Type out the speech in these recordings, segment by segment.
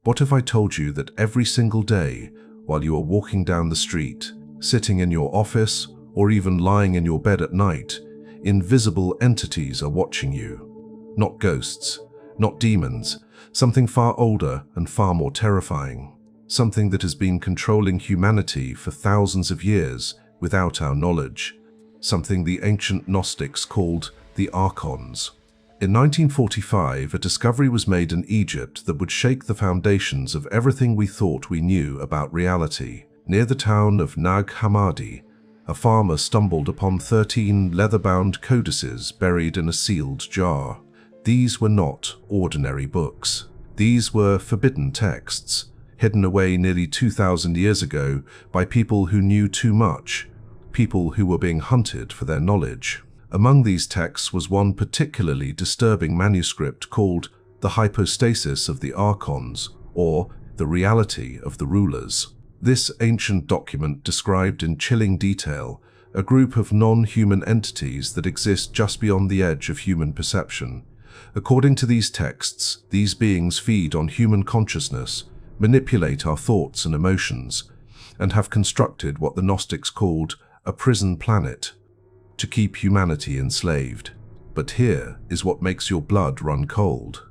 What if I told you that every single day, while you are walking down the street, sitting in your office, or even lying in your bed at night, invisible entities are watching you? Not ghosts, not demons, something far older and far more terrifying. Something that has been controlling humanity for thousands of years without our knowledge. Something the ancient Gnostics called the Archons. In 1945, a discovery was made in Egypt that would shake the foundations of everything we thought we knew about reality. Near the town of Nag Hammadi, a farmer stumbled upon 13 leather-bound codices buried in a sealed jar. These were not ordinary books. These were forbidden texts, hidden away nearly 2,000 years ago by people who knew too much, people who were being hunted for their knowledge. Among these texts was one particularly disturbing manuscript called The Hypostasis of the Archons, or The Reality of the Rulers. This ancient document described in chilling detail a group of non-human entities that exist just beyond the edge of human perception. According to these texts, these beings feed on human consciousness, manipulate our thoughts and emotions, and have constructed what the Gnostics called a prison planet to keep humanity enslaved. But here is what makes your blood run cold.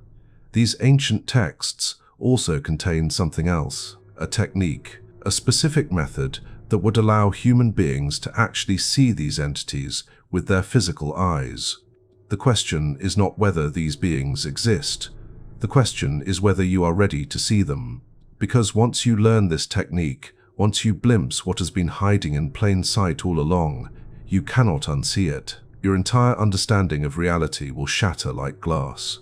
These ancient texts also contain something else, a technique, a specific method that would allow human beings to actually see these entities with their physical eyes. The question is not whether these beings exist. The question is whether you are ready to see them. Because once you learn this technique, once you glimpse what has been hiding in plain sight all along, you cannot unsee it. Your entire understanding of reality will shatter like glass.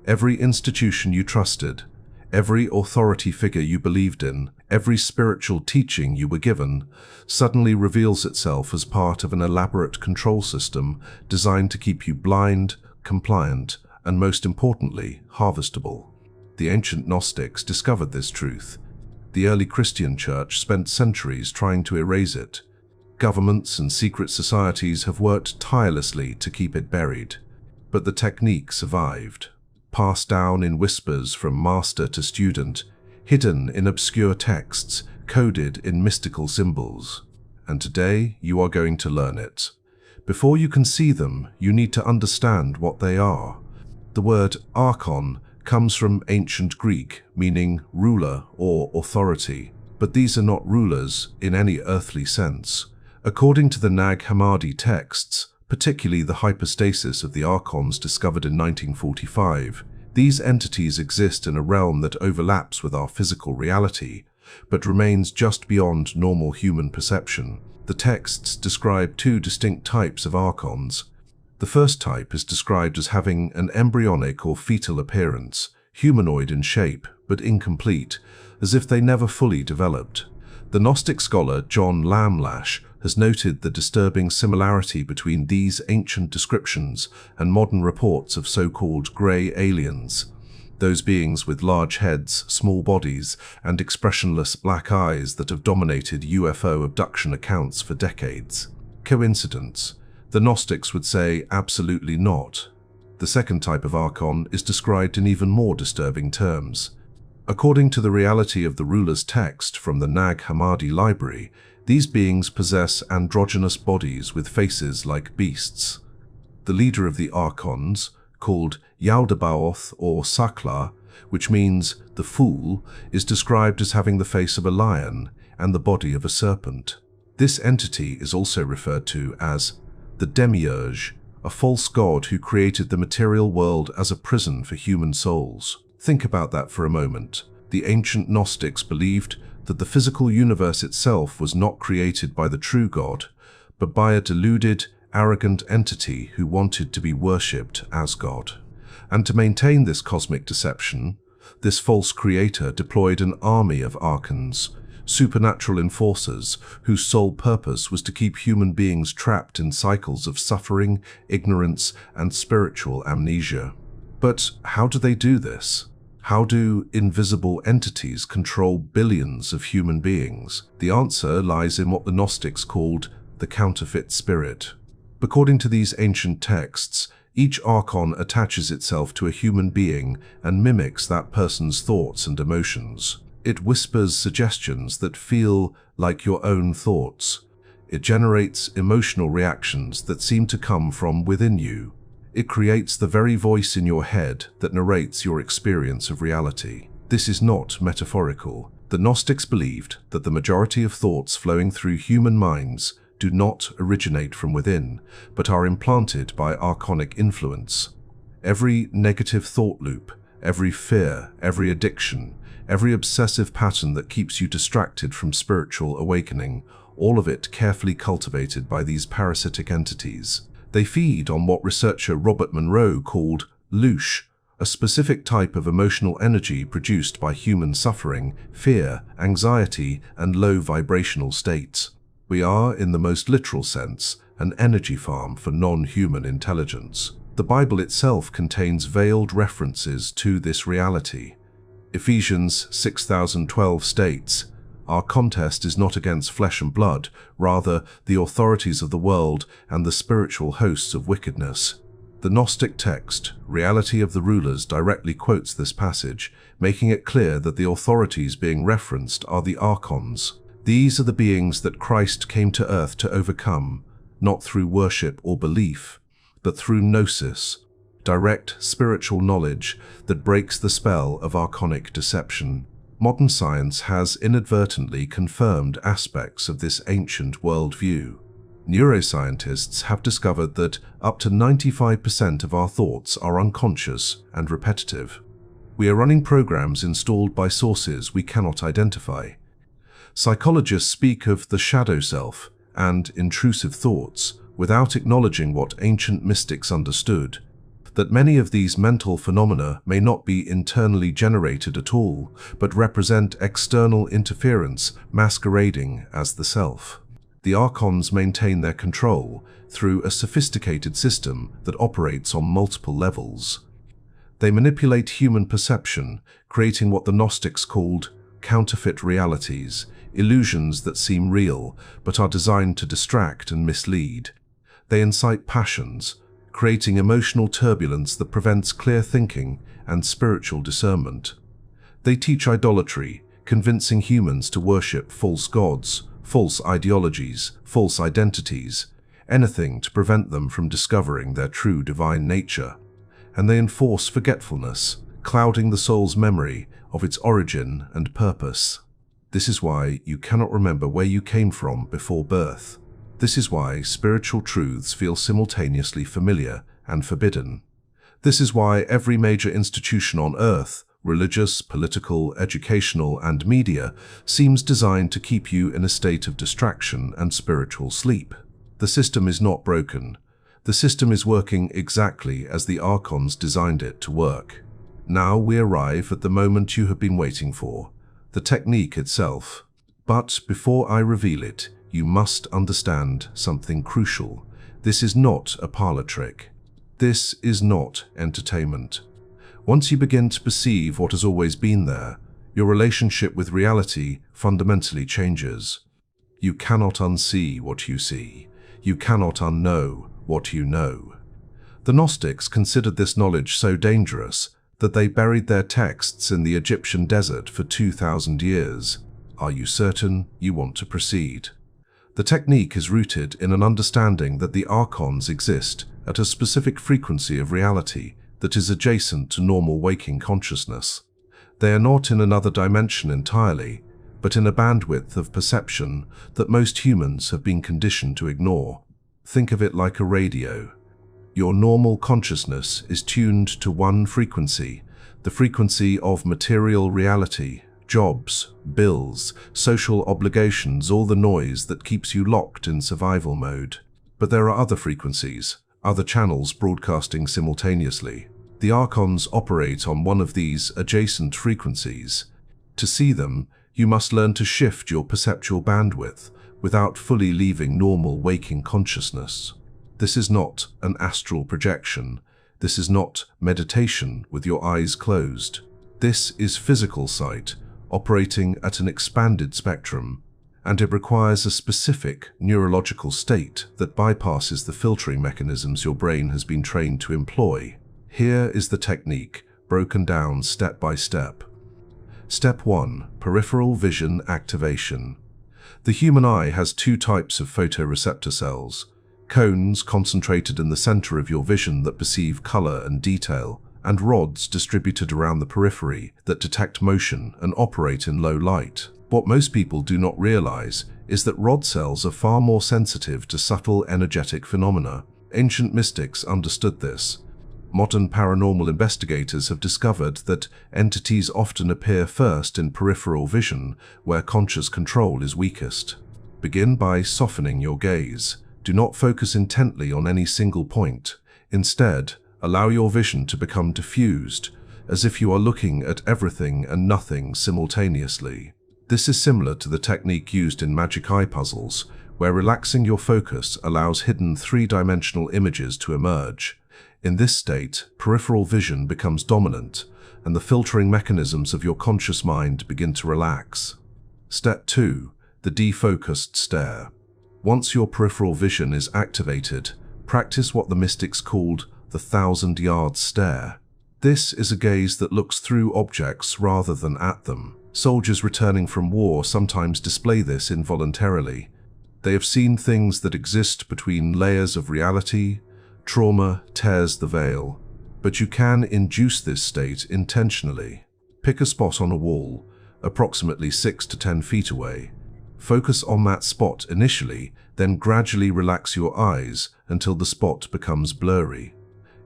Every institution you trusted, every authority figure you believed in, every spiritual teaching you were given, suddenly reveals itself as part of an elaborate control system designed to keep you blind, compliant, and most importantly, harvestable. The ancient Gnostics discovered this truth. The early Christian church spent centuries trying to erase it. Governments and secret societies have worked tirelessly to keep it buried. But the technique survived, passed down in whispers from master to student, hidden in obscure texts, coded in mystical symbols. And today you are going to learn it. Before you can see them, you need to understand what they are. The word Archon comes from ancient Greek, meaning ruler or authority. But these are not rulers in any earthly sense. According to the Nag Hammadi texts, particularly the hypostasis of the Archons discovered in 1945, these entities exist in a realm that overlaps with our physical reality, but remains just beyond normal human perception. The texts describe two distinct types of Archons. The first type is described as having an embryonic or fetal appearance, humanoid in shape, but incomplete, as if they never fully developed. The Gnostic scholar John Lamlash has noted the disturbing similarity between these ancient descriptions and modern reports of so-called grey aliens, those beings with large heads, small bodies, and expressionless black eyes that have dominated UFO abduction accounts for decades. Coincidence? The Gnostics would say absolutely not. The second type of Archon is described in even more disturbing terms. According to the Reality of the Ruler's text from the Nag Hammadi library, these beings possess androgynous bodies with faces like beasts. The leader of the Archons, called Yaaldaboth or Sakla, which means the fool, is described as having the face of a lion and the body of a serpent. This entity is also referred to as the Demiurge, a false god who created the material world as a prison for human souls. Think about that for a moment. The ancient Gnostics believed that the physical universe itself was not created by the true God, but by a deluded, arrogant entity who wanted to be worshipped as God. And to maintain this cosmic deception, this false creator deployed an army of archons, supernatural enforcers whose sole purpose was to keep human beings trapped in cycles of suffering, ignorance, and spiritual amnesia. But how do they do this? How do invisible entities control billions of human beings? The answer lies in what the Gnostics called the counterfeit spirit. According to these ancient texts, Each archon attaches itself to a human being and mimics that person's thoughts and emotions. It whispers suggestions that feel like your own thoughts. It generates emotional reactions that seem to come from within you. It creates the very voice in your head that narrates your experience of reality. This is not metaphorical. The Gnostics believed that the majority of thoughts flowing through human minds do not originate from within, but are implanted by archonic influence. Every negative thought loop, every fear, every addiction, every obsessive pattern that keeps you distracted from spiritual awakening, all of it carefully cultivated by these parasitic entities. They feed on what researcher Robert Monroe called louche, a specific type of emotional energy produced by human suffering, fear, anxiety, and low vibrational states. We are, in the most literal sense, an energy farm for non-human intelligence. The Bible itself contains veiled references to this reality. Ephesians 6:12 states, "Our contest is not against flesh and blood, rather the authorities of the world and the spiritual hosts of wickedness." The Gnostic text, Reality of the Rulers, directly quotes this passage, making it clear that the authorities being referenced are the archons. These are the beings that Christ came to earth to overcome, not through worship or belief, but through gnosis, direct spiritual knowledge that breaks the spell of archonic deception. Modern science has inadvertently confirmed aspects of this ancient worldview. Neuroscientists have discovered that up to 95% of our thoughts are unconscious and repetitive. We are running programs installed by sources we cannot identify. Psychologists speak of the shadow self and intrusive thoughts without acknowledging what ancient mystics understood, that many of these mental phenomena may not be internally generated at all, but represent external interference masquerading as the self. The archons maintain their control through a sophisticated system that operates on multiple levels. They manipulate human perception, creating what the Gnostics called counterfeit realities, illusions that seem real but are designed to distract and mislead. They incite passions, creating emotional turbulence that prevents clear thinking and spiritual discernment. They teach idolatry, convincing humans to worship false gods, false ideologies, false identities, anything to prevent them from discovering their true divine nature. And they enforce forgetfulness, clouding the soul's memory of its origin and purpose. This is why you cannot remember where you came from before birth. This is why spiritual truths feel simultaneously familiar and forbidden. This is why every major institution on earth, religious, political, educational, and media, seems designed to keep you in a state of distraction and spiritual sleep. The system is not broken. The system is working exactly as the archons designed it to work. Now we arrive at the moment you have been waiting for, the technique itself. But before I reveal it, you must understand something crucial. This is not a parlor trick. This is not entertainment. Once you begin to perceive what has always been there, your relationship with reality fundamentally changes. You cannot unsee what you see. You cannot unknow what you know. The Gnostics considered this knowledge so dangerous that they buried their texts in the Egyptian desert for 2,000 years. Are you certain you want to proceed? The technique is rooted in an understanding that the archons exist at a specific frequency of reality that is adjacent to normal waking consciousness. They are not in another dimension entirely, but in a bandwidth of perception that most humans have been conditioned to ignore. Think of it like a radio. Your normal consciousness is tuned to one frequency, the frequency of material reality, jobs, bills, social obligations, all the noise that keeps you locked in survival mode. But there are other frequencies, other channels broadcasting simultaneously. The archons operate on one of these adjacent frequencies. To see them, you must learn to shift your perceptual bandwidth without fully leaving normal waking consciousness. This is not an astral projection. This is not meditation with your eyes closed. This is physical sight, operating at an expanded spectrum, and it requires a specific neurological state that bypasses the filtering mechanisms your brain has been trained to employ. Here is the technique, broken down step by step. Step 1. Peripheral vision activation. The human eye has two types of photoreceptor cells: cones concentrated in the center of your vision that perceive color and detail, and rods distributed around the periphery that detect motion and operate in low light. What most people do not realize is that rod cells are far more sensitive to subtle energetic phenomena. Ancient mystics understood this. Modern paranormal investigators have discovered that entities often appear first in peripheral vision, where conscious control is weakest. Begin by softening your gaze. Do not focus intently on any single point. Instead, allow your vision to become diffused, as if you are looking at everything and nothing simultaneously. This is similar to the technique used in magic eye puzzles, where relaxing your focus allows hidden three-dimensional images to emerge. In this state, peripheral vision becomes dominant, and the filtering mechanisms of your conscious mind begin to relax. Step 2. The defocused stare. Once your peripheral vision is activated, practice what the mystics called the 1,000-yard stare. This is a gaze that looks through objects rather than at them. Soldiers returning from war sometimes display this involuntarily. They have seen things that exist between layers of reality. Trauma tears the veil, but you can induce this state intentionally. Pick a spot on a wall, approximately 6 to 10 feet away. Focus on that spot initially, then gradually relax your eyes until the spot becomes blurry.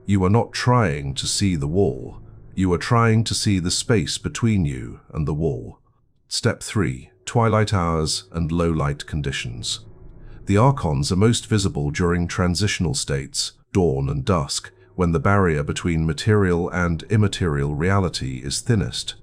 You are not trying to see the wall. You are trying to see the space between you and the wall. Step 3. Twilight hours and low light conditions. The archons are most visible during transitional states, dawn and dusk, when the barrier between material and immaterial reality is thinnest.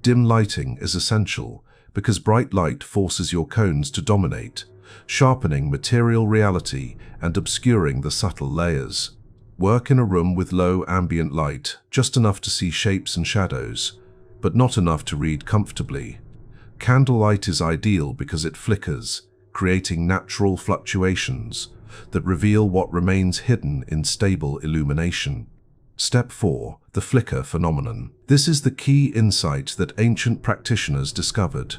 Dim lighting is essential because bright light forces your cones to dominate, sharpening material reality and obscuring the subtle layers. Work in a room with low ambient light, just enough to see shapes and shadows, but not enough to read comfortably. Candlelight is ideal because it flickers, creating natural fluctuations that reveal what remains hidden in stable illumination. Step 4. The flicker phenomenon. This is the key insight that ancient practitioners discovered.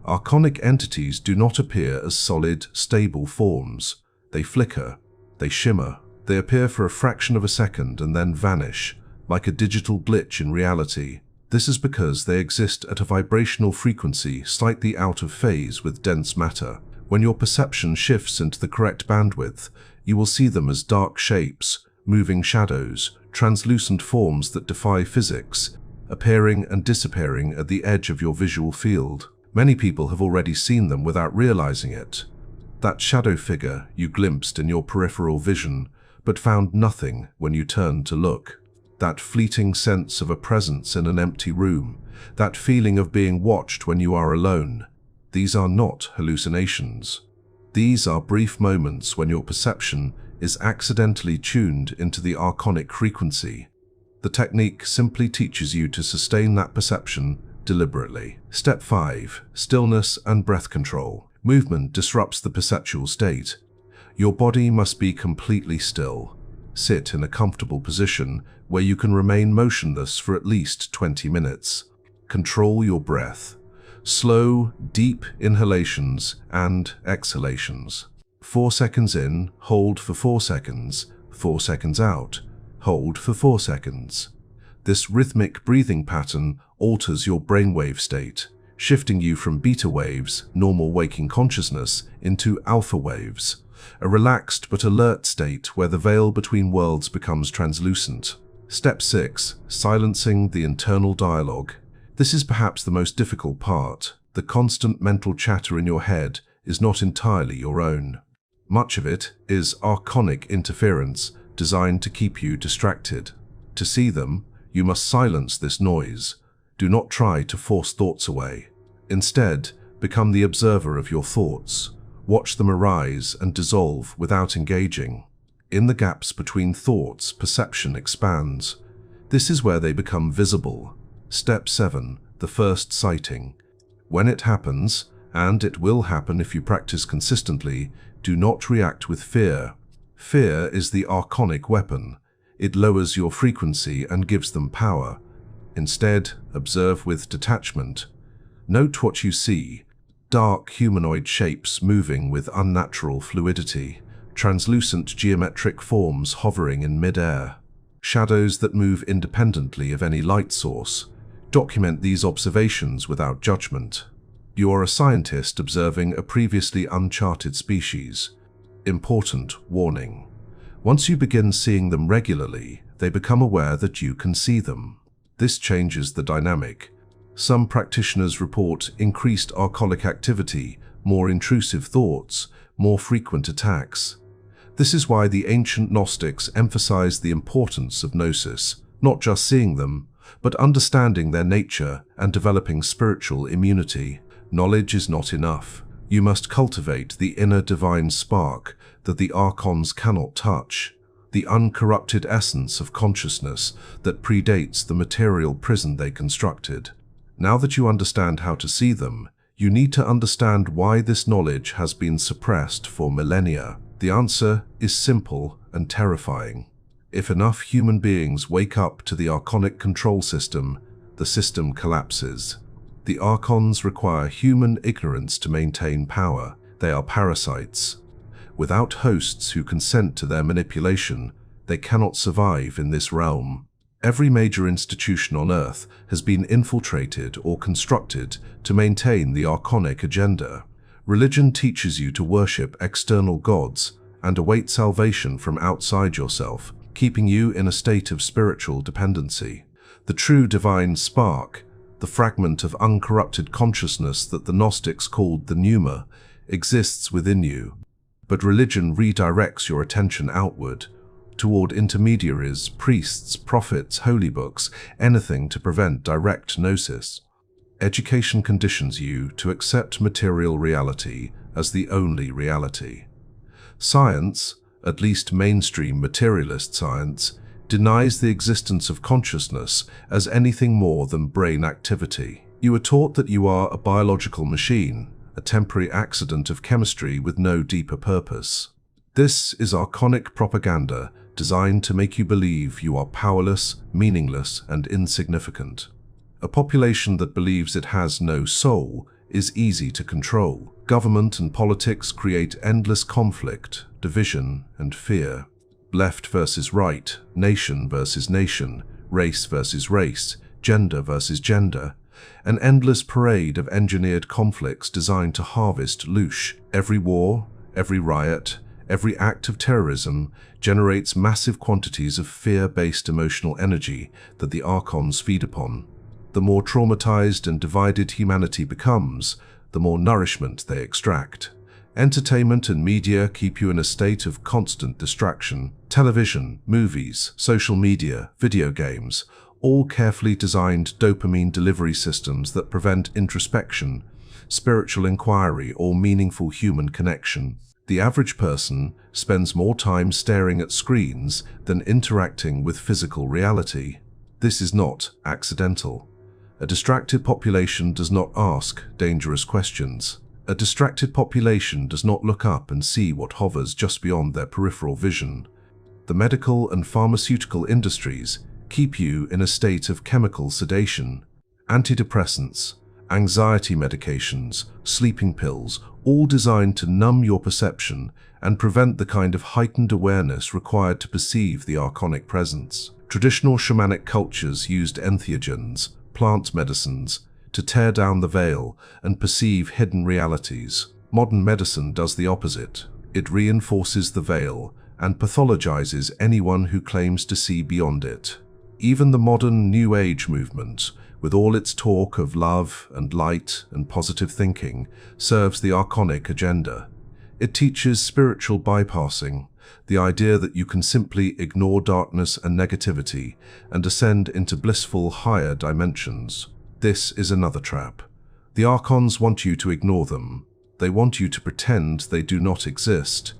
Archonic entities do not appear as solid, stable forms. They flicker, they shimmer. They appear for a fraction of a second and then vanish, like a digital glitch in reality. This is because they exist at a vibrational frequency slightly out of phase with dense matter. When your perception shifts into the correct bandwidth, you will see them as dark shapes, moving shadows, translucent forms that defy physics, appearing and disappearing at the edge of your visual field. Many people have already seen them without realizing it. That shadow figure you glimpsed in your peripheral vision, but found nothing when you turned to look. That fleeting sense of a presence in an empty room, that feeling of being watched when you are alone. These are not hallucinations. These are brief moments when your perception is accidentally tuned into the archonic frequency. The technique simply teaches you to sustain that perception deliberately. Step 5. Stillness and breath control. Movement disrupts the perceptual state. Your body must be completely still. Sit in a comfortable position where you can remain motionless for at least 20 minutes. Control your breath. Slow, deep inhalations and exhalations. 4 seconds in, hold for 4 seconds. 4 seconds out, hold for 4 seconds. This rhythmic breathing pattern alters your brainwave state, shifting you from beta waves, normal waking consciousness, into alpha waves, a relaxed but alert state where the veil between worlds becomes translucent. Step 6. Silencing the internal dialogue. This is perhaps the most difficult part. The constant mental chatter in your head is not entirely your own. Much of it is archonic interference designed to keep you distracted. To see them, you must silence this noise. Do not try to force thoughts away. Instead, become the observer of your thoughts. Watch them arise and dissolve without engaging. In the gaps between thoughts, perception expands. This is where they become visible. Step 7. The first sighting. When it happens, And it will happen if you practice consistently. Do not react with fear. Fear is the archonic weapon. It lowers your frequency and gives them power. Instead, observe with detachment. Note what you see. Dark humanoid shapes moving with unnatural fluidity. Translucent geometric forms hovering in mid-air. Shadows that move independently of any light source. Document these observations without judgment. You are a scientist observing a previously uncharted species. Important warning. Once you begin seeing them regularly, they become aware that you can see them. This changes the dynamic. Some practitioners report increased archonic activity, more intrusive thoughts, more frequent attacks. This is why the ancient Gnostics emphasized the importance of gnosis, not just seeing them, but understanding their nature and developing spiritual immunity. Knowledge is not enough. You must cultivate the inner divine spark that the archons cannot touch, the uncorrupted essence of consciousness that predates the material prison they constructed. Now that you understand how to see them, you need to understand why this knowledge has been suppressed for millennia. The answer is simple and terrifying. If enough human beings wake up to the archonic control system, the system collapses. The archons require human ignorance to maintain power. They are parasites. Without hosts who consent to their manipulation, they cannot survive in this realm. Every major institution on Earth has been infiltrated or constructed to maintain the archonic agenda. Religion teaches you to worship external gods and await salvation from outside yourself, keeping you in a state of spiritual dependency. The true divine spark, the fragment of uncorrupted consciousness that the Gnostics called the pneuma, exists within you. But religion redirects your attention outward, toward intermediaries, priests, prophets, holy books, anything to prevent direct gnosis. Education conditions you to accept material reality as the only reality. Science, at least mainstream materialist science, denies the existence of consciousness as anything more than brain activity. You are taught that you are a biological machine, a temporary accident of chemistry with no deeper purpose. This is archonic propaganda designed to make you believe you are powerless, meaningless, and insignificant. A population that believes it has no soul is easy to control. Government and politics create endless conflict, division, and fear. Left versus right, nation versus nation, race versus race, gender versus gender. An endless parade of engineered conflicts designed to harvest loosh. Every war, every riot, every act of terrorism generates massive quantities of fear-based emotional energy that the archons feed upon. The more traumatized and divided humanity becomes, the more nourishment they extract. Entertainment and media keep you in a state of constant distraction. Television, movies, social media, video games, all carefully designed dopamine delivery systems that prevent introspection, spiritual inquiry, or meaningful human connection. The average person spends more time staring at screens than interacting with physical reality. This is not accidental. A distracted population does not ask dangerous questions. A distracted population does not look up and see what hovers just beyond their peripheral vision. The medical and pharmaceutical industries keep you in a state of chemical sedation. Antidepressants, anxiety medications, sleeping pills, all designed to numb your perception and prevent the kind of heightened awareness required to perceive the archonic presence. Traditional shamanic cultures used entheogens, plant medicines, to tear down the veil and perceive hidden realities. Modern medicine does the opposite. It reinforces the veil and pathologizes anyone who claims to see beyond it. Even the modern New Age movement, with all its talk of love and light and positive thinking, serves the archonic agenda. It teaches spiritual bypassing, the idea that you can simply ignore darkness and negativity and ascend into blissful higher dimensions. This is another trap. The archons want you to ignore them. They want you to pretend they do not exist.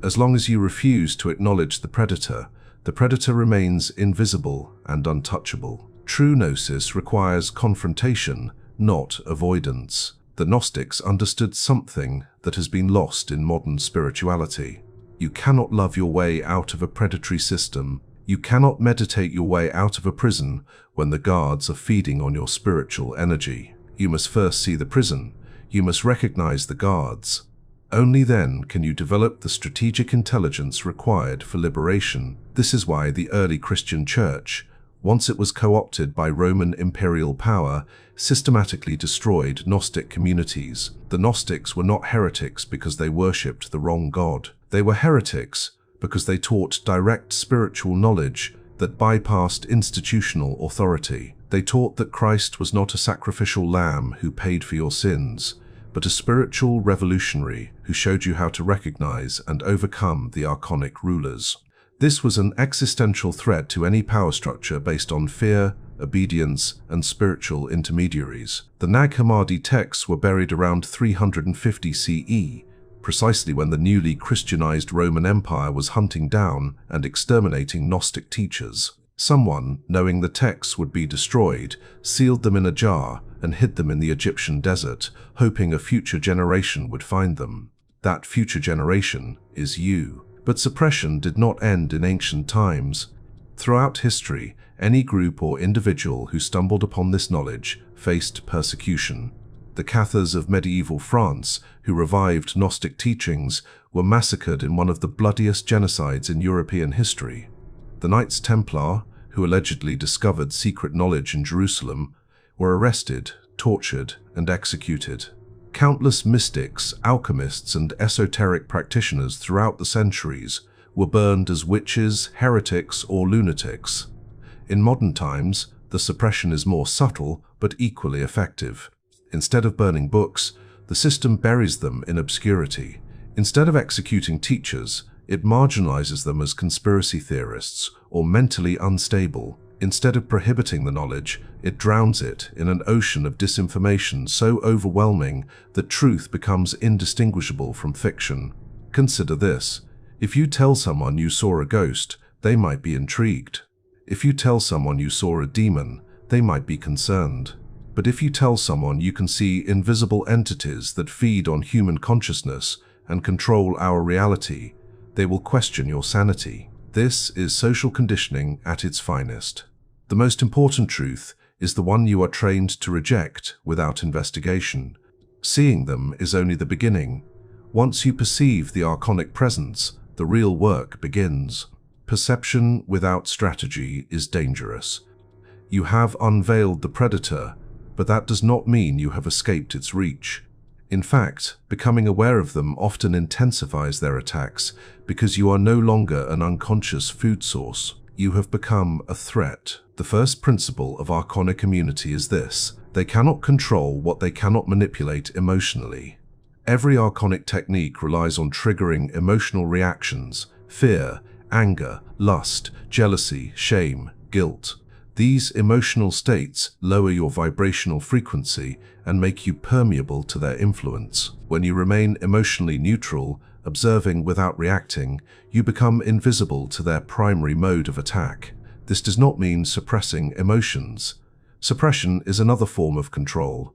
As long as you refuse to acknowledge the predator remains invisible and untouchable. True gnosis requires confrontation, not avoidance. The Gnostics understood something that has been lost in modern spirituality. You cannot love your way out of a predatory system. You cannot meditate your way out of a prison when the guards are feeding on your spiritual energy. You must first see the prison. You must recognize the guards. Only then can you develop the strategic intelligence required for liberation. This is why the early Christian church, once it was co-opted by Roman imperial power, systematically destroyed Gnostic communities. The Gnostics were not heretics because they worshipped the wrong god. They were heretics because they taught direct spiritual knowledge that bypassed institutional authority. They taught that Christ was not a sacrificial lamb who paid for your sins, but a spiritual revolutionary who showed you how to recognize and overcome the archonic rulers. This was an existential threat to any power structure based on fear, obedience, and spiritual intermediaries. The Nag Hammadi texts were buried around 350 CE, precisely when the newly Christianized Roman Empire was hunting down and exterminating Gnostic teachers. Someone, knowing the texts would be destroyed, sealed them in a jar and hid them in the Egyptian desert, hoping a future generation would find them. That future generation is you. But suppression did not end in ancient times. Throughout history, any group or individual who stumbled upon this knowledge faced persecution. The Cathars of medieval France, who revived Gnostic teachings, were massacred in one of the bloodiest genocides in European history. The Knights Templar, who allegedly discovered secret knowledge in Jerusalem, were arrested, tortured, and executed. Countless mystics, alchemists, and esoteric practitioners throughout the centuries were burned as witches, heretics, or lunatics. In modern times, the suppression is more subtle but equally effective. Instead of burning books, the system buries them in obscurity. Instead of executing teachers, it marginalizes them as conspiracy theorists or mentally unstable. Instead of prohibiting the knowledge, it drowns it in an ocean of disinformation so overwhelming that truth becomes indistinguishable from fiction. Consider this. If you tell someone you saw a ghost, they might be intrigued. If you tell someone you saw a demon, they might be concerned. But if you tell someone you can see invisible entities that feed on human consciousness and control our reality, they will question your sanity. This is social conditioning at its finest. The most important truth is the one you are trained to reject without investigation. Seeing them is only the beginning. Once you perceive the archonic presence, the real work begins. Perception without strategy is dangerous. You have unveiled the predator, but that does not mean you have escaped its reach. In fact, becoming aware of them often intensifies their attacks because you are no longer an unconscious food source. You have become a threat. The first principle of archonic immunity is this: they cannot control what they cannot manipulate emotionally. Every archonic technique relies on triggering emotional reactions: fear, anger, lust, jealousy, shame, guilt. These emotional states lower your vibrational frequency and make you permeable to their influence. When you remain emotionally neutral, observing without reacting, you become invisible to their primary mode of attack. This does not mean suppressing emotions. Suppression is another form of control.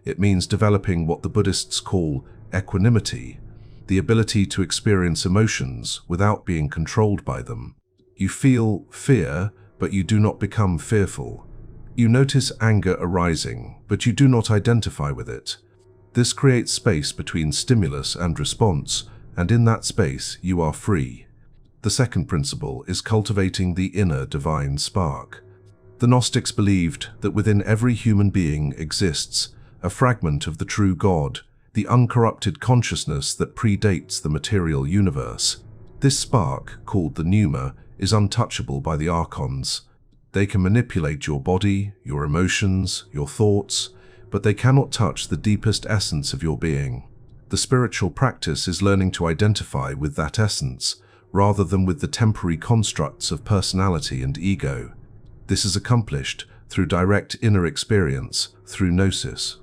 It means developing what the Buddhists call equanimity, the ability to experience emotions without being controlled by them. You feel fear, but you do not become fearful. You notice anger arising, but you do not identify with it. This creates space between stimulus and response, and in that space you are free. The second principle is cultivating the inner divine spark. The Gnostics believed that within every human being exists a fragment of the true God, the uncorrupted consciousness that predates the material universe. This spark, called the pneuma, is untouchable by the archons. They can manipulate your body, your emotions, your thoughts, but they cannot touch the deepest essence of your being. The spiritual practice is learning to identify with that essence, rather than with the temporary constructs of personality and ego. This is accomplished through direct inner experience, through gnosis.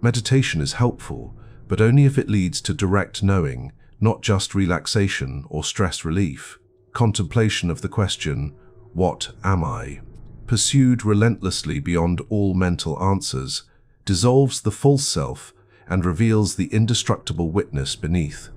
Meditation is helpful, but only if it leads to direct knowing, not just relaxation or stress relief. Contemplation of the question, "What am I?" pursued relentlessly beyond all mental answers, dissolves the false self and reveals the indestructible witness beneath.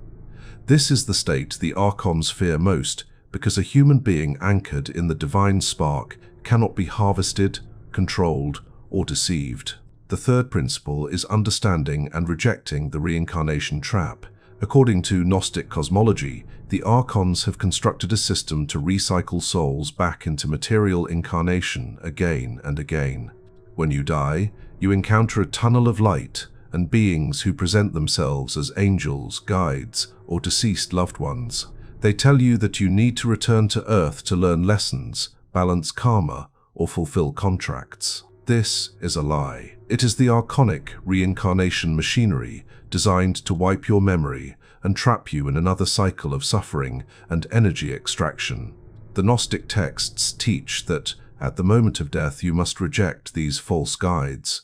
This is the state the Archons fear most, because a human being anchored in the divine spark cannot be harvested, controlled, or deceived. The third principle is understanding and rejecting the reincarnation trap. According to Gnostic cosmology, the Archons have constructed a system to recycle souls back into material incarnation again and again. When you die, you encounter a tunnel of light and beings who present themselves as angels, guides, or deceased loved ones. They tell you that you need to return to Earth to learn lessons, balance karma, or fulfill contracts. This is a lie. It is the archonic reincarnation machinery designed to wipe your memory and trap you in another cycle of suffering and energy extraction. The Gnostic texts teach that at the moment of death you must reject these false guides.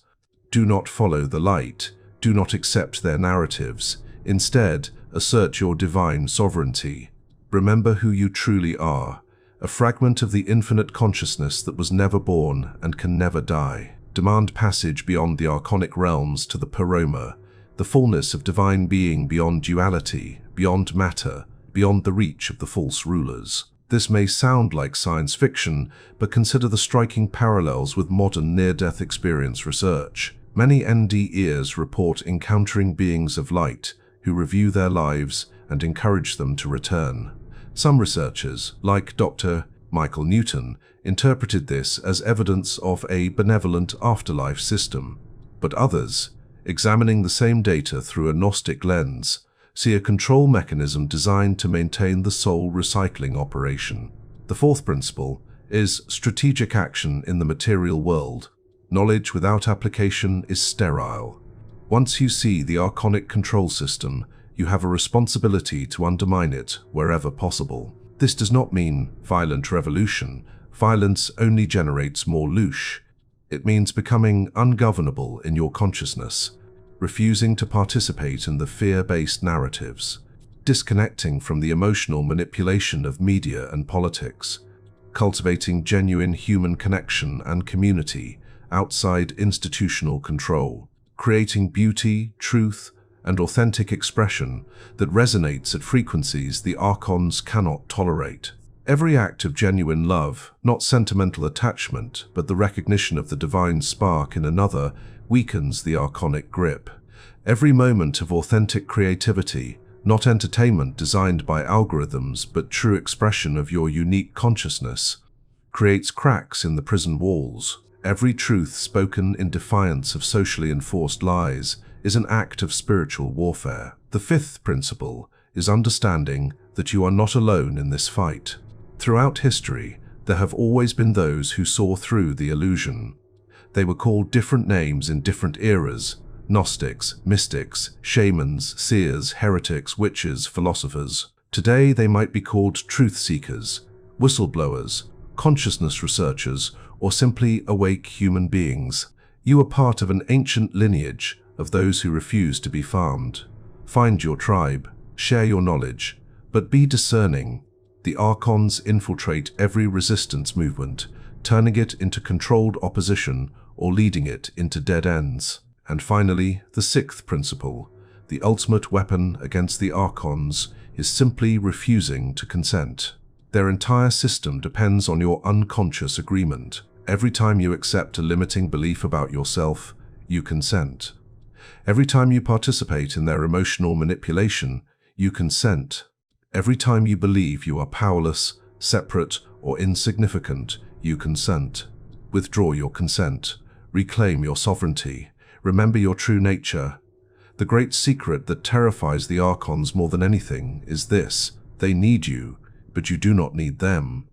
Do not follow the light. Do not accept their narratives. Instead, assert your divine sovereignty. Remember who you truly are, a fragment of the infinite consciousness that was never born and can never die. Demand passage beyond the archonic realms to the Paroma, the fullness of divine being beyond duality, beyond matter, beyond the reach of the false rulers. This may sound like science fiction, but consider the striking parallels with modern near-death experience research. Many NDEs report encountering beings of light who review their lives and encourage them to return. Some researchers, like Dr. Michael Newton, interpreted this as evidence of a benevolent afterlife system, but others, examining the same data through a Gnostic lens, see a control mechanism designed to maintain the soul recycling operation. The fourth principle is strategic action in the material world. Knowledge without application is sterile. Once you see the archonic control system, you have a responsibility to undermine it wherever possible. This does not mean violent revolution. Violence only generates more loosh. It means becoming ungovernable in your consciousness, refusing to participate in the fear-based narratives, disconnecting from the emotional manipulation of media and politics, cultivating genuine human connection and community outside institutional control, creating beauty, truth, and authentic expression that resonates at frequencies the Archons cannot tolerate. Every act of genuine love, not sentimental attachment, but the recognition of the divine spark in another, weakens the archonic grip. Every moment of authentic creativity, not entertainment designed by algorithms, but true expression of your unique consciousness, creates cracks in the prison walls. Every truth spoken in defiance of socially enforced lies is an act of spiritual warfare. The fifth principle is understanding that you are not alone in this fight. Throughout history, there have always been those who saw through the illusion. They were called different names in different eras: Gnostics, mystics, shamans, seers, heretics, witches, philosophers. Today they might be called truth seekers, whistleblowers, consciousness researchers, or simply awake human beings. You are part of an ancient lineage of those who refuse to be farmed. Find your tribe, share your knowledge, but be discerning. The Archons infiltrate every resistance movement, turning it into controlled opposition or leading it into dead ends. And finally, the sixth principle, the ultimate weapon against the Archons, is simply refusing to consent. Their entire system depends on your unconscious agreement. Every time you accept a limiting belief about yourself, you consent. Every time you participate in their emotional manipulation, you consent. Every time you believe you are powerless, separate, or insignificant, you consent. Withdraw your consent. Reclaim your sovereignty. Remember your true nature. The great secret that terrifies the Archons more than anything is this: they need you, but you do not need them.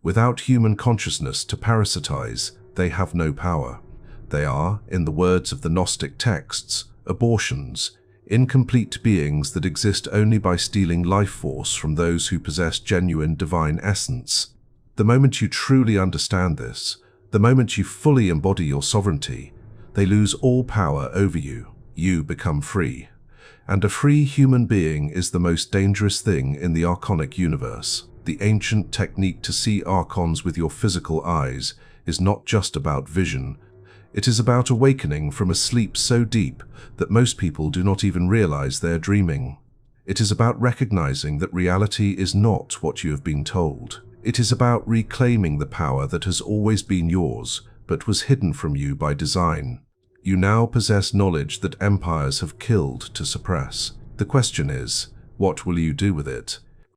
Without human consciousness to parasitize, they have no power. They are, in the words of the Gnostic texts, abortions, incomplete beings that exist only by stealing life force from those who possess genuine divine essence. The moment you truly understand this, the moment you fully embody your sovereignty, they lose all power over you. You become free. And a free human being is the most dangerous thing in the archonic universe. The ancient technique to see Archons with your physical eyes is not just about vision. It is about awakening from a sleep so deep that most people do not even realize they are dreaming. It is about recognizing that reality is not what you have been told. It is about reclaiming the power that has always been yours, but was hidden from you by design. You now possess knowledge that empires have killed to suppress. The question is, what will you do with it?